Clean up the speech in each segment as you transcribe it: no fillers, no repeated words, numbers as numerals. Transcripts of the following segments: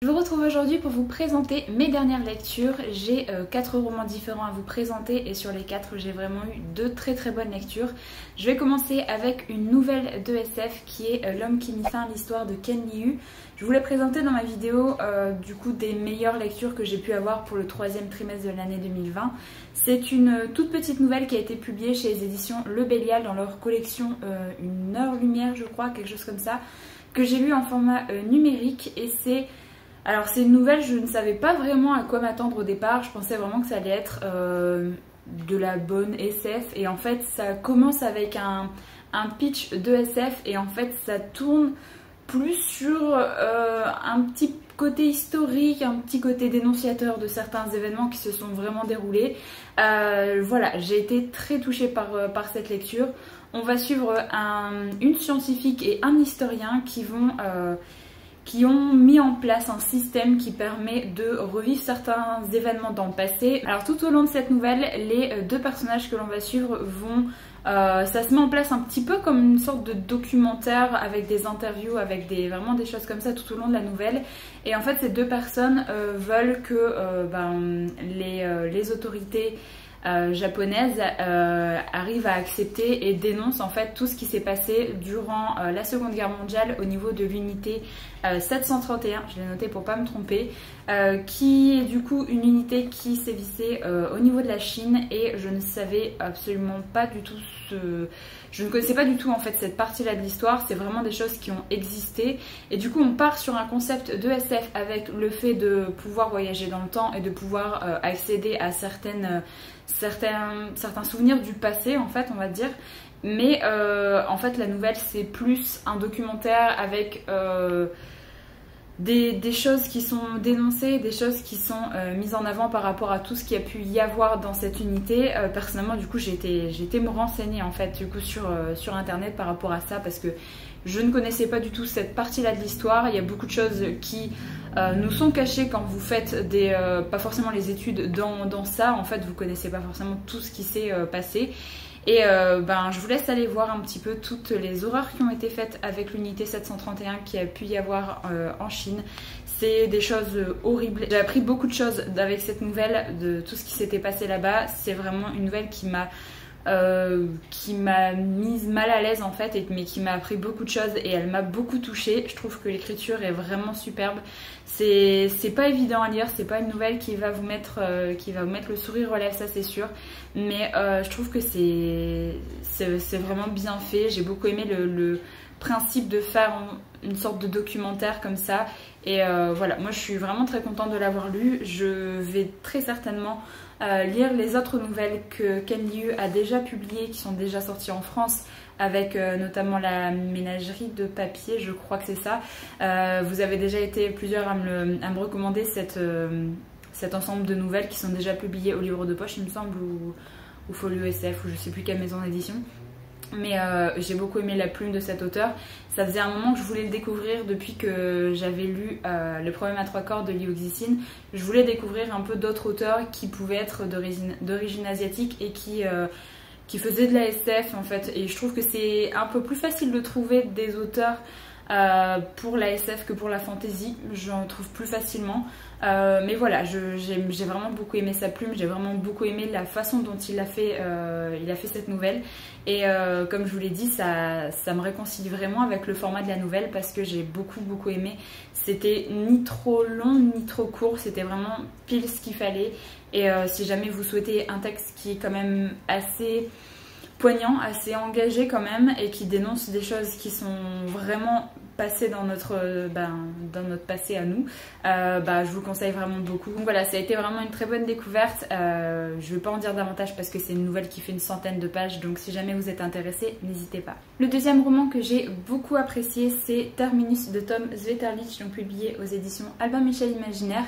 Je vous retrouve aujourd'hui pour vous présenter mes dernières lectures. J'ai 4 romans différents à vous présenter et sur les 4 j'ai vraiment eu 2 très bonnes lectures. Je vais commencer avec une nouvelle de SF qui est L'homme qui mit fin, l'histoire de Ken Liu. Je vous l'ai présenté dans ma vidéo du coup des meilleures lectures que j'ai pu avoir pour le 3e trimestre de l'année 2020. C'est une toute petite nouvelle qui a été publiée chez les éditions Le Bélial dans leur collection Une heure lumière je crois, quelque chose comme ça, que j'ai lu en format numérique et c'est... Alors c'est une nouvelle, je ne savais pas vraiment à quoi m'attendre au départ, je pensais vraiment que ça allait être de la bonne SF et en fait ça commence avec un pitch de SF et en fait ça tourne plus sur un petit côté historique, un petit côté dénonciateur de certains événements qui se sont vraiment déroulés. Voilà, j'ai été très touchée par cette lecture. On va suivre une scientifique et un historien qui ont mis en place un système qui permet de revivre certains événements dans le passé. Alors tout au long de cette nouvelle, les 2 personnages que l'on va suivre vont... ça se met en place un petit peu comme une sorte de documentaire avec des interviews, avec vraiment des choses comme ça tout au long de la nouvelle. Et en fait ces 2 personnes veulent que les autorités japonaise arrive à accepter et dénonce en fait tout ce qui s'est passé durant la Seconde Guerre mondiale au niveau de l'unité 731, je l'ai noté pour pas me tromper, qui est du coup une unité qui sévissait au niveau de la Chine et je ne savais absolument pas du tout je ne connaissais pas du tout en fait cette partie-là de l'histoire, c'est vraiment des choses qui ont existé et du coup on part sur un concept de SF avec le fait de pouvoir voyager dans le temps et de pouvoir accéder à certains souvenirs du passé en fait on va dire, mais en fait la nouvelle c'est plus un documentaire avec des choses qui sont dénoncées, des choses qui sont mises en avant par rapport à tout ce qu'il y a pu y avoir dans cette unité. Personnellement du coup j'ai été me renseigner en fait du coup sur internet par rapport à ça parce que je ne connaissais pas du tout cette partie là de l'histoire. Il y a beaucoup de choses qui nous sont cachées quand vous faites pas forcément les études dans ça, en fait vous connaissez pas forcément tout ce qui s'est passé. Et je vous laisse aller voir un petit peu toutes les horreurs qui ont été faites avec l'unité 731 qui a pu y avoir en Chine. C'est des choses horribles. J'ai appris beaucoup de choses avec cette nouvelle, de tout ce qui s'était passé là-bas. C'est vraiment une nouvelle qui m'a mise mal à l'aise en fait, mais qui m'a appris beaucoup de choses et elle m'a beaucoup touchée. Je trouve que l'écriture est vraiment superbe. C'est pas évident à lire, c'est pas une nouvelle qui va vous mettre le sourire aux lèvres, ça c'est sûr. Mais je trouve que c'est vraiment bien fait. J'ai beaucoup aimé le principe de faire une sorte de documentaire comme ça. Et voilà, moi je suis vraiment très contente de l'avoir lu. Je vais très certainement lire les autres nouvelles que Ken Liu a déjà publiées, qui sont déjà sorties en France, avec notamment La ménagerie de papier, je crois que c'est ça. Vous avez déjà été plusieurs à me recommander cet ensemble de nouvelles qui sont déjà publiées au Livre de Poche, il me semble, ou Folio SF, ou je sais plus quelle maison d'édition. Mais j'ai beaucoup aimé la plume de cet auteur. Ça faisait un moment que je voulais le découvrir depuis que j'avais lu Le problème à 3 cordes de Liu Cixin. Je voulais découvrir un peu d'autres auteurs qui pouvaient être d'origine asiatique et qui faisaient de la SF en fait. Et je trouve que c'est un peu plus facile de trouver des auteurs pour la SF que pour la fantasy. J'en trouve plus facilement. Mais voilà, j'ai vraiment beaucoup aimé sa plume, j'ai vraiment beaucoup aimé la façon dont il a fait cette nouvelle. Et comme je vous l'ai dit, ça me réconcilie vraiment avec le format de la nouvelle parce que j'ai beaucoup aimé. C'était ni trop long ni trop court, c'était vraiment pile ce qu'il fallait. Et si jamais vous souhaitez un texte qui est quand même assez poignant, assez engagé quand même et qui dénonce des choses qui sont vraiment passées dans notre passé à nous, je vous le conseille vraiment beaucoup. Donc voilà, ça a été vraiment une très bonne découverte. Je vais pas en dire davantage parce que c'est une nouvelle qui fait une centaine de pages, donc si jamais vous êtes intéressé, n'hésitez pas. Le deuxième roman que j'ai beaucoup apprécié, c'est Terminus de Tom Zveterlich, donc publié aux éditions Albin Michel Imaginaire.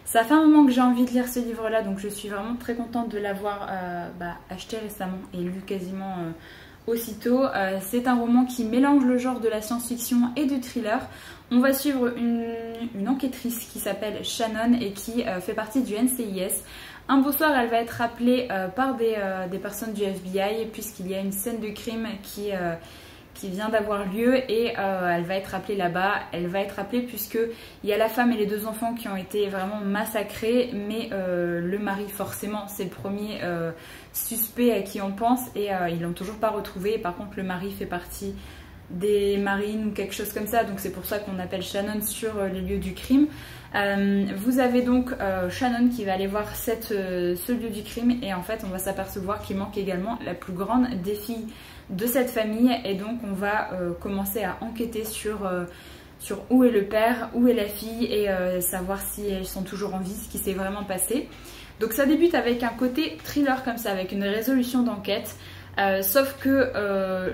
Ça fait un moment que j'ai envie de lire ce livre-là, donc je suis vraiment très contente de l'avoir acheté récemment et lu quasiment aussitôt. C'est un roman qui mélange le genre de la science-fiction et du thriller. On va suivre une enquêtrice qui s'appelle Shannon et qui fait partie du NCIS. Un beau soir, elle va être appelée par des personnes du FBI puisqu'il y a une scène de crime qui vient d'avoir lieu et elle va être appelée là-bas. Elle va être appelée puisque il y a la femme et les 2 enfants qui ont été vraiment massacrés, mais le mari forcément c'est le premier suspect à qui on pense et ils l'ont toujours pas retrouvé. Par contre le mari fait partie des marines ou quelque chose comme ça, donc c'est pour ça qu'on appelle Shannon sur les lieux du crime. Vous avez donc Shannon qui va aller voir ce lieu du crime et en fait on va s'apercevoir qu'il manque également la plus grande des filles de cette famille et donc on va commencer à enquêter sur où est le père, où est la fille et savoir si elles sont toujours en vie, ce qui s'est vraiment passé. Donc ça débute avec un côté thriller comme ça, avec une résolution d'enquête. Sauf que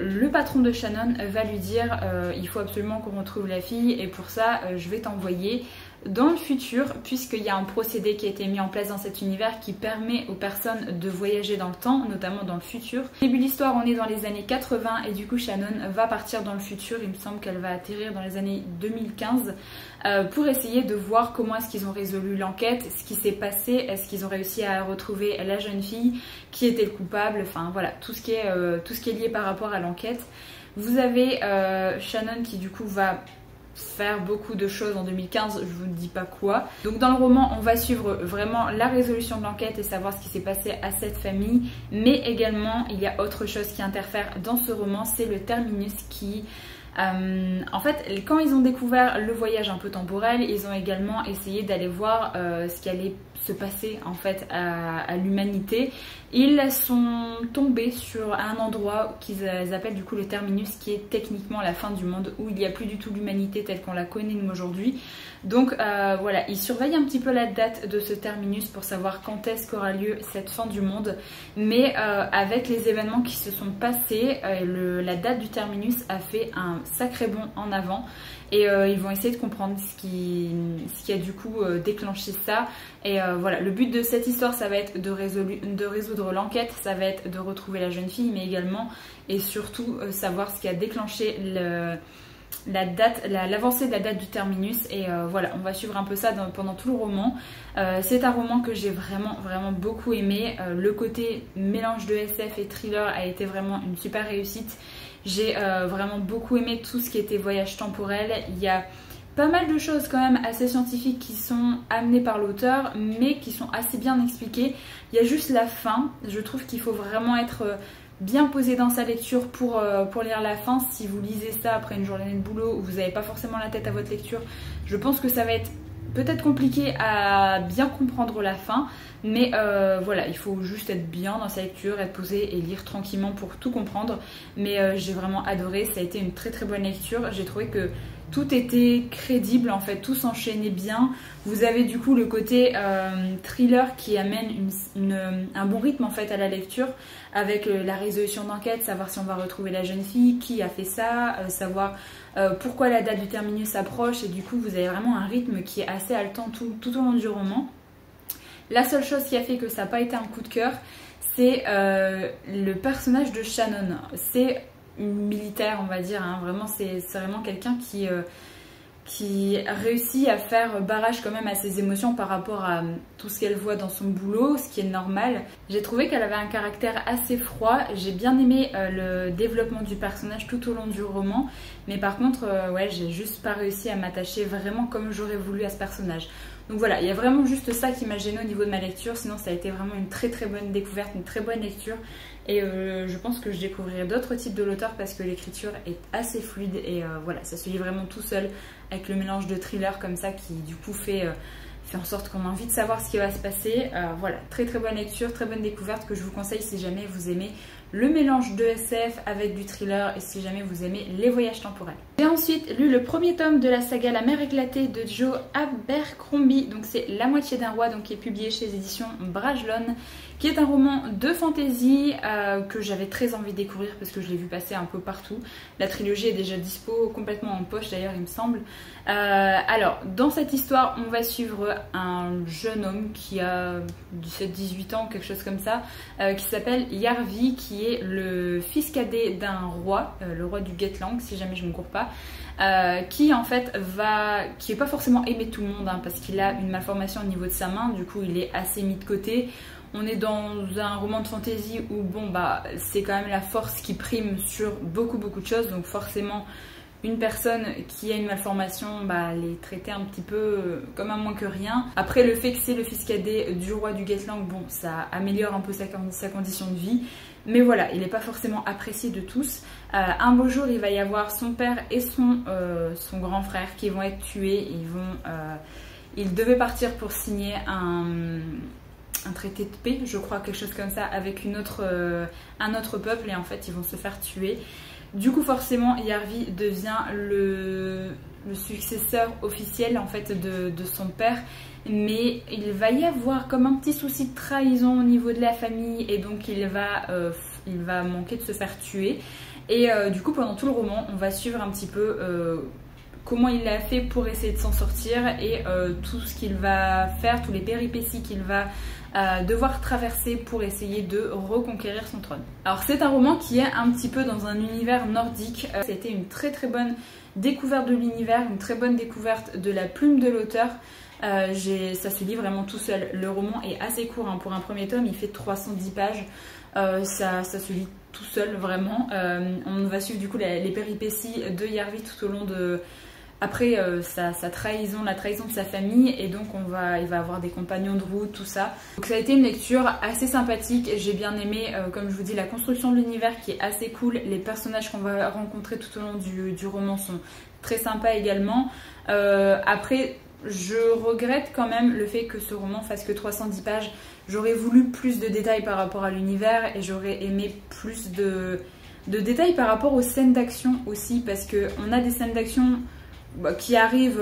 le patron de Shannon va lui dire il faut absolument qu'on retrouve la fille et pour ça je vais t'envoyer dans le futur, puisqu'il y a un procédé qui a été mis en place dans cet univers qui permet aux personnes de voyager dans le temps, notamment dans le futur. Au début de l'histoire, on est dans les années 80 et du coup Shannon va partir dans le futur. Il me semble qu'elle va atterrir dans les années 2015 pour essayer de voir comment est-ce qu'ils ont résolu l'enquête, ce qui s'est passé, est-ce qu'ils ont réussi à retrouver la jeune fille, qui était le coupable, enfin voilà, tout ce qui est lié par rapport à l'enquête. Vous avez Shannon qui du coup va faire beaucoup de choses en 2015, je vous dis pas quoi. Donc dans le roman on va suivre vraiment la résolution de l'enquête et savoir ce qui s'est passé à cette famille, mais également il y a autre chose qui interfère dans ce roman, c'est le terminus qui... en fait, quand ils ont découvert le voyage un peu temporel, ils ont également essayé d'aller voir ce qui allait se passer en fait à l'humanité. Ils sont tombés sur un endroit qu'ils appellent du coup le terminus, qui est techniquement la fin du monde, où il n'y a plus du tout l'humanité telle qu'on la connaît nous aujourd'hui. Donc voilà, ils surveillent un petit peu la date de ce terminus pour savoir quand est-ce qu'aura lieu cette fin du monde. Mais avec les événements qui se sont passés, la date du terminus a fait un sacré bond en avant. Et ils vont essayer de comprendre ce qui a du coup déclenché ça. Et voilà, le but de cette histoire, ça va être de résoudre l'enquête, ça va être de retrouver la jeune fille, mais également et surtout savoir ce qui a déclenché l'avancée de la date du terminus. Et voilà, on va suivre un peu ça pendant tout le roman. C'est un roman que j'ai vraiment beaucoup aimé. Le côté mélange de SF et thriller a été vraiment une super réussite. J'ai vraiment beaucoup aimé tout ce qui était voyage temporel. Il y a pas mal de choses quand même assez scientifiques qui sont amenées par l'auteur, mais qui sont assez bien expliquées. Il y a juste la fin. Je trouve qu'il faut vraiment être bien posé dans sa lecture pour lire la fin. Si vous lisez ça après une journée de boulot où vous n'avez pas forcément la tête à votre lecture, je pense que ça va être peut-être compliqué à bien comprendre la fin, mais voilà, il faut juste être bien dans sa lecture, être posé et lire tranquillement pour tout comprendre. Mais j'ai vraiment adoré, ça a été une très bonne lecture. J'ai trouvé que tout était crédible en fait, tout s'enchaînait bien. Vous avez du coup le côté thriller qui amène un bon rythme en fait à la lecture, avec la résolution d'enquête, savoir si on va retrouver la jeune fille, qui a fait ça, savoir pourquoi la date du terminus approche, et du coup vous avez vraiment un rythme qui est assez haletant tout au long du roman. La seule chose qui a fait que ça n'a pas été un coup de cœur, c'est le personnage de Shannon. C'est une militaire, on va dire, hein. Vraiment c'est vraiment quelqu'un qui réussit à faire barrage quand même à ses émotions par rapport à tout ce qu'elle voit dans son boulot, ce qui est normal. J'ai trouvé qu'elle avait un caractère assez froid. J'ai bien aimé le développement du personnage tout au long du roman, mais par contre ouais, j'ai juste pas réussi à m'attacher vraiment comme j'aurais voulu à ce personnage. Donc voilà, il y a vraiment juste ça qui m'a gênée au niveau de ma lecture, sinon ça a été vraiment une très bonne découverte, une très bonne lecture. Et je pense que je découvrirai d'autres types de l'auteur parce que l'écriture est assez fluide et voilà, ça se lit vraiment tout seul avec le mélange de thriller comme ça qui du coup fait en sorte qu'on a envie de savoir ce qui va se passer. Voilà, très bonne lecture, très bonne découverte que je vous conseille si jamais vous aimez le mélange de SF avec du thriller et si jamais vous aimez les voyages temporels. J'ai ensuite lu le premier tome de la saga La mer éclatée de Joe Abercrombie, donc c'est La moitié d'un roi, donc qui est publié chez les éditions Brajlon, qui est un roman de fantasy que j'avais très envie de découvrir parce que je l'ai vu passer un peu partout. La trilogie est déjà dispo, complètement en poche d'ailleurs il me semble. Alors dans cette histoire on va suivre un jeune homme qui a 17-18 ans, quelque chose comme ça, qui s'appelle Yarvi, qui est le fils cadet d'un roi, le roi du Getlang si jamais je ne me cours pas. qui en fait qui est pas forcément aimé de tout le monde, hein, parce qu'il a une malformation au niveau de sa main, du coup il est assez mis de côté. On est dans un roman de fantasy où bon bah c'est quand même la force qui prime sur beaucoup de choses, donc forcément une personne qui a une malformation, bah, elle est traitée un petit peu comme un moins que rien. Après, le fait que c'est le fils cadet du roi du Gatling, bon, ça améliore un peu sa condition de vie. Mais voilà, il n'est pas forcément apprécié de tous. Un beau jour, il va y avoir son père et son grand frère qui vont être tués. Ils devaient partir pour signer un traité de paix, je crois, quelque chose comme ça, avec un autre peuple, et en fait, ils vont se faire tuer. Du coup, forcément, Yarvi devient le successeur officiel en fait de son père, mais il va y avoir comme un petit souci de trahison au niveau de la famille, et donc il va manquer de se faire tuer. Et du coup, pendant tout le roman, on va suivre un petit peu comment il a fait pour essayer de s'en sortir, et tout ce qu'il va faire, tous les péripéties qu'il va devoir traverser pour essayer de reconquérir son trône. Alors c'est un roman qui est un petit peu dans un univers nordique. C'était une très bonne découverte de l'univers, une très bonne découverte de la plume de l'auteur. Ça se lit vraiment tout seul. Le roman est assez court, hein. Pour un premier tome, il fait 310 pages. Ça se lit tout seul vraiment. On va suivre du coup les péripéties de Yarvi tout au long de... Après sa trahison, la trahison de sa famille, et donc il va avoir des compagnons de route, tout ça. Donc ça a été une lecture assez sympathique. J'ai bien aimé, comme je vous dis, la construction de l'univers qui est assez cool. Les personnages qu'on va rencontrer tout au long du roman sont très sympas également. Après, je regrette quand même le fait que ce roman fasse que 310 pages. J'aurais voulu plus de détails par rapport à l'univers, et j'aurais aimé plus de détails par rapport aux scènes d'action aussi, parce qu'on a des scènes d'action qui arrivent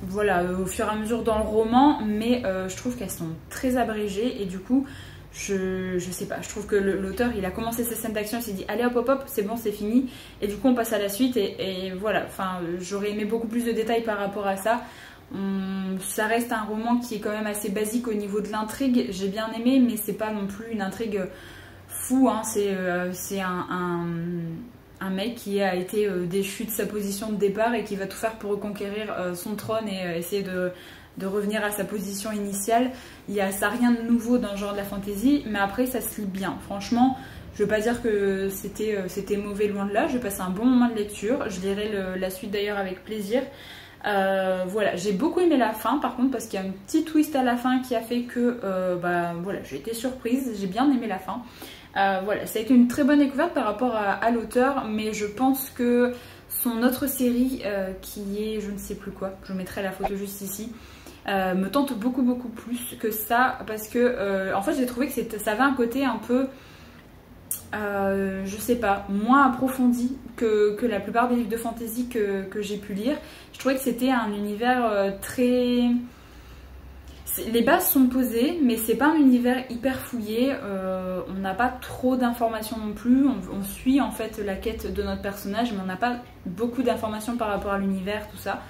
voilà, au fur et à mesure dans le roman, mais je trouve qu'elles sont très abrégées, et du coup je sais pas, je trouve que l'auteur il a commencé ses scènes d'action, il s'est dit allez hop hop hop, c'est bon, c'est fini, et du coup on passe à la suite, et voilà, enfin j'aurais aimé beaucoup plus de détails par rapport à ça. Ça reste un roman qui est quand même assez basique au niveau de l'intrigue, j'ai bien aimé, mais c'est pas non plus une intrigue fou, hein. C'est un mec qui a été déchu de sa position de départ et qui va tout faire pour reconquérir son trône et essayer de revenir à sa position initiale. Ça n'a rien de nouveau dans le genre de la fantasy, mais après ça se lit bien. Franchement, je ne veux pas dire que c'était mauvais, loin de là. J'ai passé un bon moment de lecture. Je lirai la suite d'ailleurs avec plaisir. Voilà, j'ai beaucoup aimé la fin par contre, parce qu'il y a un petit twist à la fin qui a fait que voilà, j'ai été surprise. J'ai bien aimé la fin. Voilà, ça a été une très bonne découverte par rapport à l'auteur, mais je pense que son autre série qui est je ne sais plus quoi, je mettrai la photo juste ici, me tente beaucoup plus que ça, parce que en fait j'ai trouvé que ça avait un côté un peu je sais pas, moins approfondi que la plupart des livres de fantasy que j'ai pu lire. Je trouvais que c'était un univers très... Les bases sont posées, mais c'est pas un univers hyper fouillé. On n'a pas trop d'informations non plus. On suit en fait la quête de notre personnage, mais on n'a pas beaucoup d'informations par rapport à l'univers, tout ça.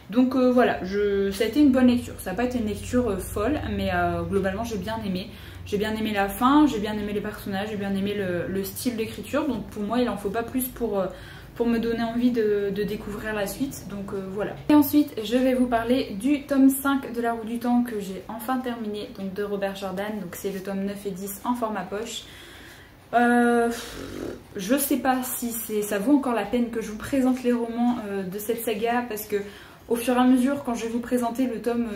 Donc voilà, ça a été une bonne lecture. Ça n'a pas été une lecture folle, mais globalement j'ai bien aimé. J'ai bien aimé la fin, j'ai bien aimé les personnages, j'ai bien aimé le style d'écriture. Donc pour moi, il en faut pas plus pour me donner envie de découvrir la suite, donc voilà. Et ensuite, je vais vous parler du tome 5 de La Roue du Temps que j'ai enfin terminé, donc de Robert Jordan. Donc c'est le tome 9 et 10 en format poche. Je sais pas si ça vaut encore la peine que je vous présente les romans de cette saga, parce que au fur et à mesure, quand je vais vous présenter le tome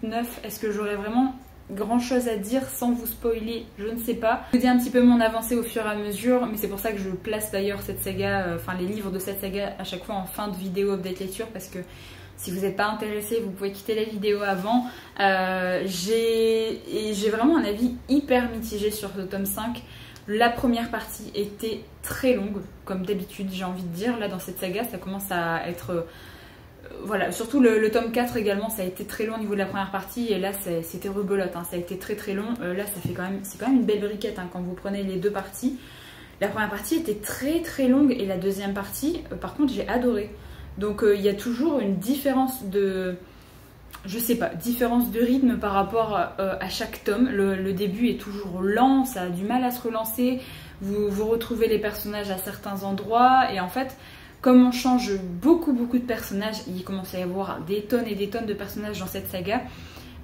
8-9, est-ce que j'aurai vraiment grand chose à dire sans vous spoiler? Je ne sais pas. Je vous dis un petit peu mon avancée au fur et à mesure, mais c'est pour ça que je place d'ailleurs cette saga, enfin les livres de cette saga à chaque fois en fin de vidéo update lecture, parce que si vous n'êtes pas intéressé, vous pouvez quitter la vidéo avant. J'ai vraiment un avis hyper mitigé sur ce tome 5. La première partie était très longue, comme d'habitude j'ai envie de dire. Là dans cette saga ça commence à être... voilà, surtout le tome 4 également, ça a été très long au niveau de la première partie, et là c'était rebelote, hein, ça a été très long. Là c'est quand même une belle briquette, hein, quand vous prenez les deux parties. La première partie était très longue, et la deuxième partie par contre j'ai adoré. Donc il y a toujours une différence de... je sais pas, différence de rythme par rapport à chaque tome. Le début est toujours lent, ça a du mal à se relancer, vous retrouvez les personnages à certains endroits, et en fait comme on change beaucoup de personnages, il commence à y avoir des tonnes et des tonnes de personnages dans cette saga,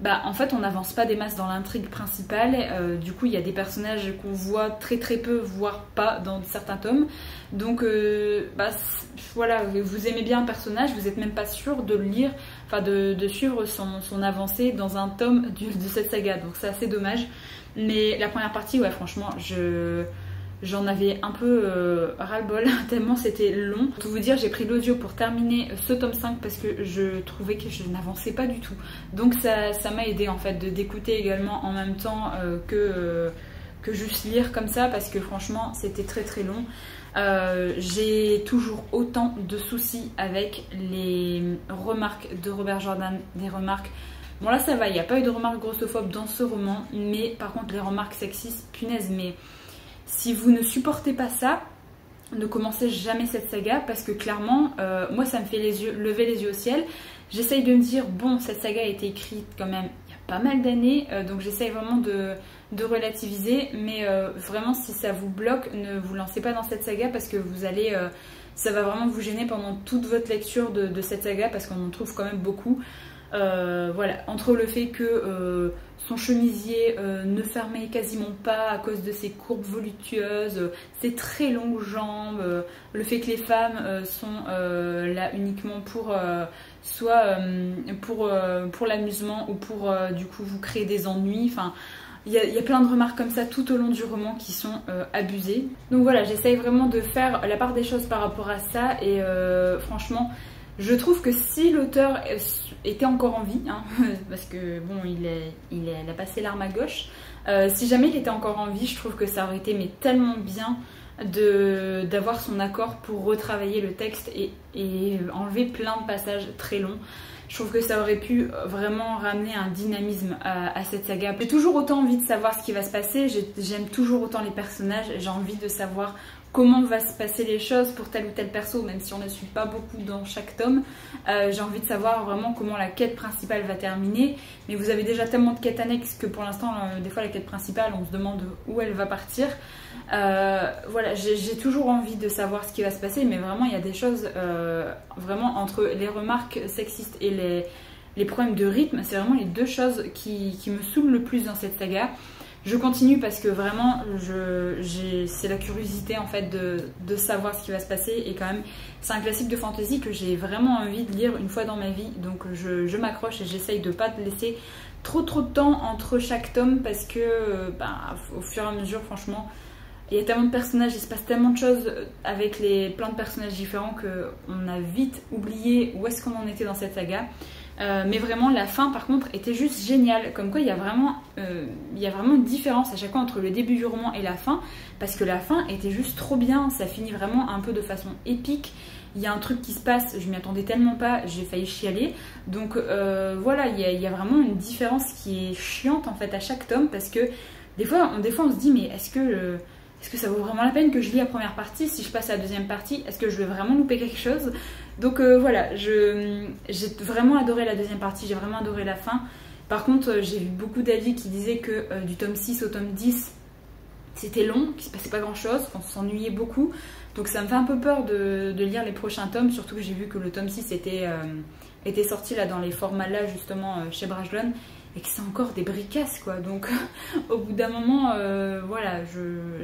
bah en fait on n'avance pas des masses dans l'intrigue principale, du coup il y a des personnages qu'on voit très peu, voire pas dans certains tomes, donc bah voilà, vous aimez bien un personnage, vous n'êtes même pas sûr de le lire, enfin de suivre son avancée dans un tome de cette saga, donc c'est assez dommage. Mais la première partie, ouais franchement, j'en avais un peu ras-le-bol, tellement c'était long. Pour tout vous dire, j'ai pris l'audio pour terminer ce tome 5 parce que je trouvais que je n'avançais pas du tout. Donc ça m'a aidé en fait d'écouter également en même temps que juste lire comme ça, parce que franchement c'était très long. J'ai toujours autant de soucis avec les remarques de Robert Jordan, des remarques... Bon là ça va, il n'y a pas eu de remarques grossophobes dans ce roman, mais par contre les remarques sexistes, punaise, mais... Si vous ne supportez pas ça, ne commencez jamais cette saga, parce que clairement, moi ça me fait lever les yeux au ciel. J'essaye de me dire, bon, cette saga a été écrite quand même il y a pas mal d'années, donc j'essaye vraiment de relativiser, mais vraiment si ça vous bloque, ne vous lancez pas dans cette saga, parce que vous allez... ça va vraiment vous gêner pendant toute votre lecture de cette saga, parce qu'on en trouve quand même beaucoup. Voilà, entre le fait que son chemisier ne fermait quasiment pas à cause de ses courbes voluptueuses, ses très longues jambes, le fait que les femmes sont là uniquement pour soit pour l'amusement ou pour du coup vous créer des ennuis, enfin il y a plein de remarques comme ça tout au long du roman qui sont abusées. Donc voilà, j'essaye vraiment de faire la part des choses par rapport à ça, et franchement je trouve que si l'auteur était encore en vie, hein, parce que bon, il a passé l'arme à gauche, si jamais il était encore en vie, je trouve que ça aurait été mais tellement bien d'avoir son accord pour retravailler le texte et enlever plein de passages très longs. Je trouve que ça aurait pu vraiment ramener un dynamisme à cette saga. J'ai toujours autant envie de savoir ce qui va se passer, j'aime toujours autant les personnages, j'ai envie de savoir comment va se passer les choses pour tel ou tel perso, même si on ne suit pas beaucoup dans chaque tome. J'ai envie de savoir vraiment comment la quête principale va terminer, mais vous avez déjà tellement de quêtes annexes que pour l'instant, des fois la quête principale, on se demande où elle va partir. Voilà, j'ai toujours envie de savoir ce qui va se passer, mais vraiment il y a des choses, vraiment entre les remarques sexistes et les problèmes de rythme, c'est vraiment les deux choses qui me saoulent le plus dans cette saga. Je continue parce que vraiment, c'est la curiosité en fait de savoir ce qui va se passer, et quand même, c'est un classique de fantasy que j'ai vraiment envie de lire une fois dans ma vie, donc je m'accroche et j'essaye de pas laisser trop de temps entre chaque tome, parce que au fur et à mesure, franchement, il y a tellement de personnages, il se passe tellement de choses avec plein de personnages différents qu'on a vite oublié où est-ce qu'on en était dans cette saga. Mais vraiment la fin par contre était juste géniale, comme quoi il y a vraiment une différence à chaque fois entre le début du roman et la fin, parce que la fin était juste trop bien, ça finit vraiment un peu de façon épique. Il y a un truc qui se passe, je m'y attendais tellement pas, j'ai failli chialer. Donc voilà, il y a vraiment une différence qui est chiante en fait à chaque tome, parce que des fois on se dit mais est-ce que ça vaut vraiment la peine que je lis la première partie? Si je passe à la deuxième partie, est-ce que je vais vraiment louper quelque chose? Donc voilà, j'ai vraiment adoré la deuxième partie, j'ai vraiment adoré la fin. Par contre, j'ai vu beaucoup d'avis qui disaient que du tome 6 au tome 10, c'était long, qu'il se passait pas grand chose, qu'on s'ennuyait beaucoup. Donc ça me fait un peu peur de lire les prochains tomes, surtout que j'ai vu que le tome 6 était sorti là dans les formats là justement chez Brajlon, et que c'est encore des bricasses quoi. Donc au bout d'un moment, voilà,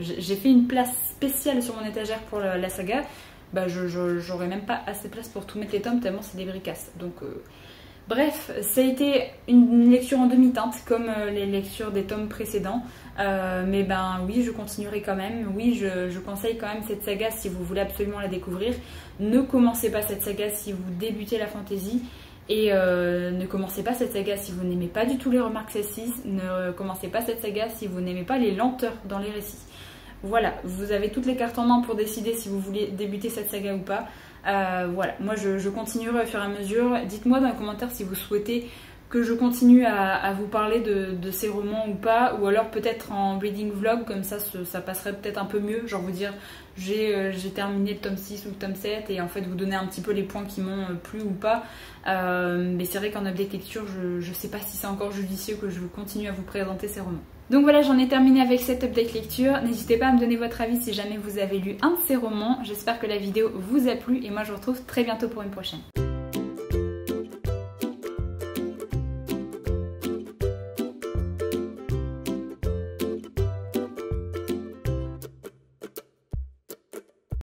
j'ai fait une place spéciale sur mon étagère pour la saga. Bah j'aurais même pas assez de place pour tout mettre les tomes, tellement c'est des bricasses. Donc bref, ça a été une lecture en demi-teinte comme les lectures des tomes précédents, mais ben oui, je continuerai quand même. Oui, je conseille quand même cette saga si vous voulez absolument la découvrir. Ne commencez pas cette saga si vous débutez la fantasy, et ne commencez pas cette saga si vous n'aimez pas du tout les remarques sexistes. Ne commencez pas cette saga si vous n'aimez pas les lenteurs dans les récits. Voilà, vous avez toutes les cartes en main pour décider si vous voulez débuter cette saga ou pas. Voilà, moi je continuerai au fur et à mesure. Dites-moi dans les commentaires si vous souhaitez que je continue à vous parler de ces romans ou pas, ou alors peut-être en reading vlog, comme ça passerait peut-être un peu mieux, genre vous dire j'ai terminé le tome 6 ou le tome 7 et en fait vous donner un petit peu les points qui m'ont plu ou pas. Mais c'est vrai qu'en update lecture, je sais pas si c'est encore judicieux que je continue à vous présenter ces romans. Donc voilà, j'en ai terminé avec cette update lecture. N'hésitez pas à me donner votre avis si jamais vous avez lu un de ces romans. J'espère que la vidéo vous a plu et moi je vous retrouve très bientôt pour une prochaine.